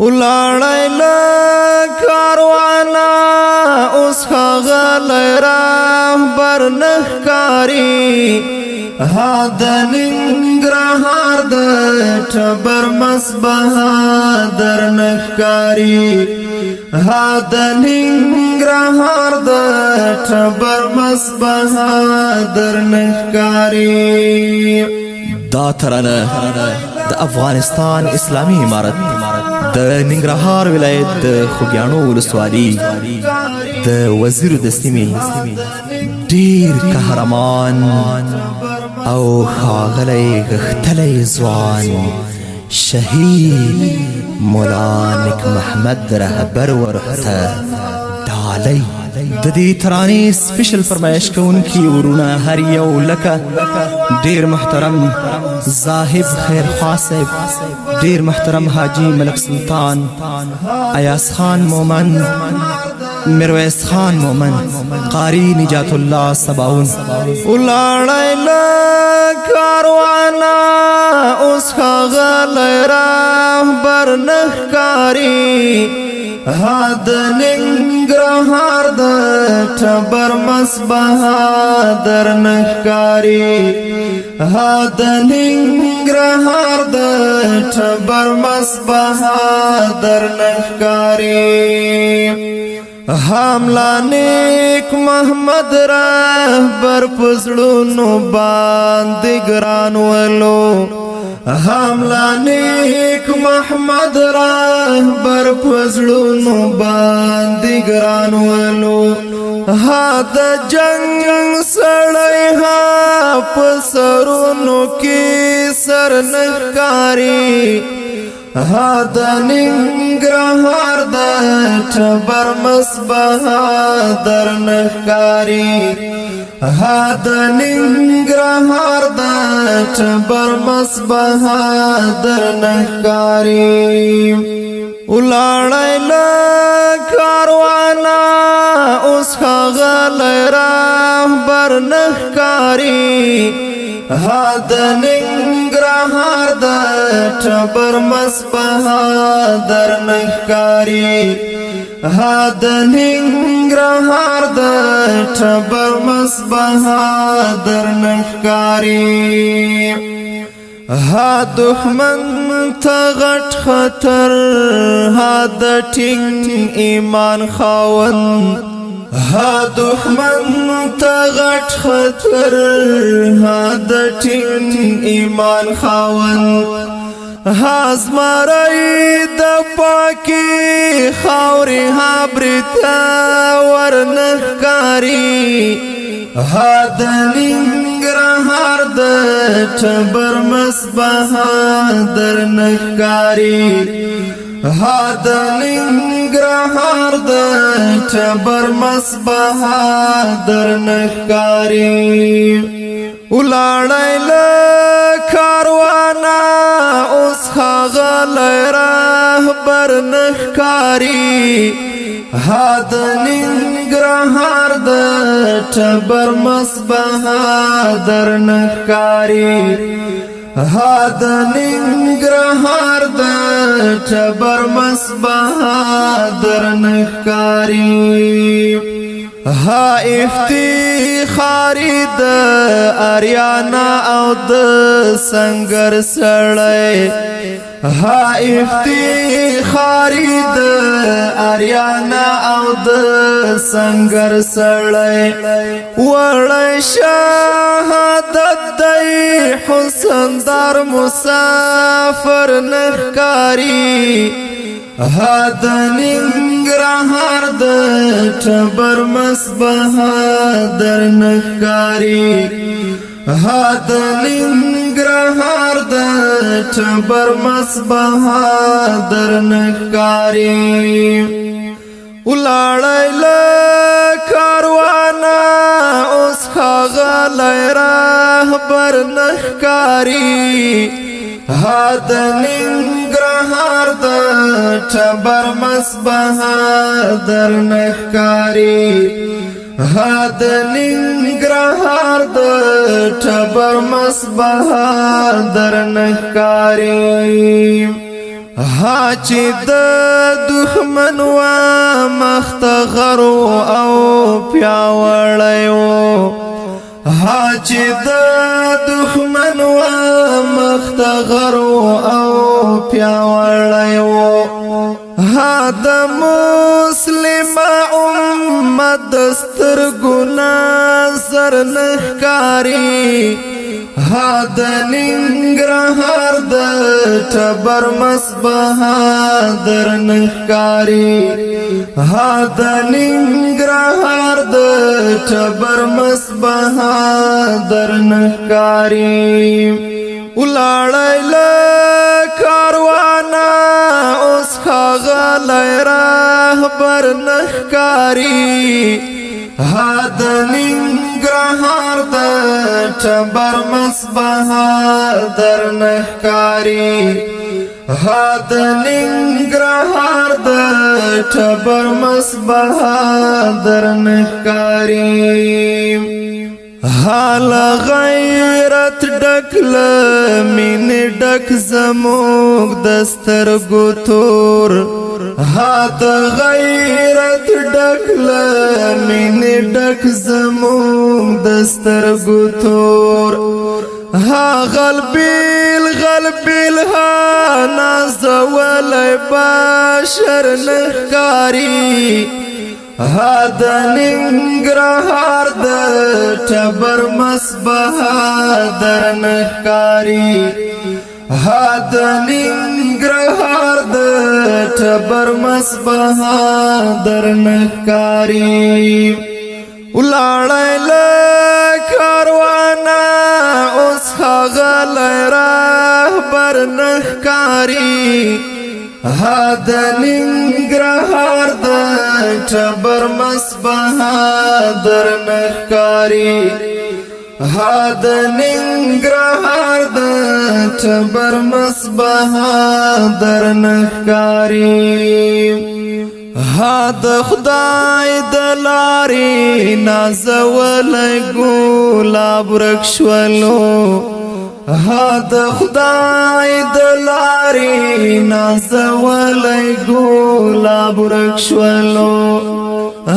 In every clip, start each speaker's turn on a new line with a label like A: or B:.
A: ولاړی له کاروانه اوس هغه له رهبر نه ښکاري ها د ننګرهار د ټبر مس بهادر نه ښکاري ها د ننګرهار د ټبر مس بهادر نه ښکاري.
B: دا ترانه د افغانستان اسلامی امارت د ننګرهار ولایت د خوږیاڼو ولسوالي د وزیر د سیمې ډیر قهرمان او ښاغلی غښتلی ځوان شهید مولا نیک محمد رهبر ورته ډالۍ د دې ترانې سپیشل فرمایش کوونکي ورونه هر یو لکه ډیر محترم زاهب خیرخوا صاحب، ډیر محترم حاجی ملک سلطان، ایاز خان مومن، میرویس خان مومن، قاری نجات الله سباون.
A: ولاړی له کاروانه اوس هغه له رهبر نه ښکاري ها د ننګرهار د ټبر مس بهادر نه ښکاري ها د ننګرهار د ټبر مس بهادر نه ښکاري. حمله نیک محمد رهبر په زړونو باندې ګران ولو حمله نیک محمد رهبر په زړونو باندې ګران ولو ها د جنګ سړی ها په سرونو کې سر نه ښکاري ها د ننګرهار د ټبر مس بهادر نه ښکاري ها د ننګرهار د ټبر مس بهادر نه ښکاري. ولاړی له کاروانه اوس هغه له رهبر نه ښکاري ها د ننګرهار د ټبر مس بهادر نه ښکاري ها د ننګرهار د ټبر مس بهادر نه ښکاري. ها دښمن ته غټ خطر ها د ټینګ ایمان خاوند ها دښمن ته غټ خطر ها د ټینګ ایمان خاوند ها زمری د پاکی خاورې ها برتا ورنه ښکاري ها د ننګرهار د ټبر مس بهادر نه ښکاري ها د ننګرهار د ټبر مس بهادر نه ښکاري. ولاړی له کاروانه اوس هغه له رهبر نه ښکاري ها د ننګرهار د ټبر مس بهادر نه ښکاري ها د ننګرهار د ټبر مس بهادر نه ښکاري. ها افتخاری د اریانا او د سنگر سړی ها افتخاری د اریانا او د سنگر سړی وړی شهادت دی حسن دار مسافر نه ښکاري ها د ننګرهار د ټبر مس بهادر نه ښکاري ها د ننګرهار د ټبر مس بهادر نه ښکاري. ولاړی له کاروانه اوس هغه له رهبر نه ښکاري ها د ننګرهار د ټبر مس بهادر نه ښکاري ها د ننګرهار د ټبر مس بهادر نه ښکاري. ها چې د دښمن و مخت غرو او پیاوړی و ها چې د دښمن و مخت غرو او پیاوړی و ها د مسلم امت دستر ګناظر نخکاری ها د ننګرهار د ټبر مصباح در نخکاری ها د ننګرهار د ټبر مصباح در نخکاری ولاړی له کاروانه اوس ښاغلی رهبر نخکاری ها د ننګرهار د ټبر مصباح در نخکاری ها د ننګرهار د ټبر مصباح در نخکاری حال غیرت ډک له مینې ډک زموږ د سترګو تور ها د غیرت ډک له مینې ډک زموږ د سترګو تور ها غلبیل غلبیل ها نازولی بشر نخکاری ها د ننګرهار د ټبر مصباح در نخکاری ها د ننګرهار د ټبر مصباح در نخکاری ولاړی له کاروانه اوس ښاغلی رهبر نخکاری ها د ننګرهار د ټبر مصباح در نخکاری ها د ننګرهار د ټبر مصباح در نخکاری ها د خدای د لارې نازولی ګلاب ورک شولو ها د خدای د لارې نازولی ګلاب ورک شولو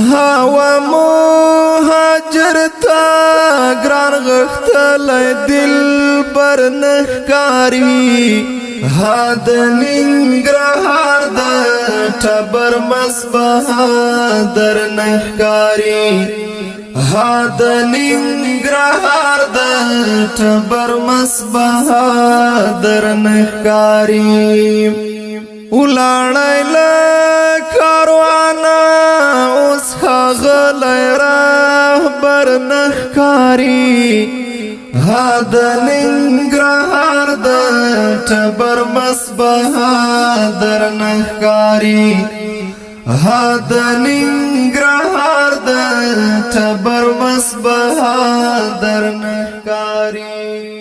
A: ها و مهاجر ته ګران غښتلی دلبر نخکاری ها د ننګرهار د ټبر مصباح در نخکاری ها د ننګرهار د ټبر مصباح در نخکاری ولاړی له کاروانه اوس ښاغلی رهبر نخکاری ها د ننګرهار د ټبر مصباح در نخکاری ها د ننګرهار د ټبر مصباح در نخکاری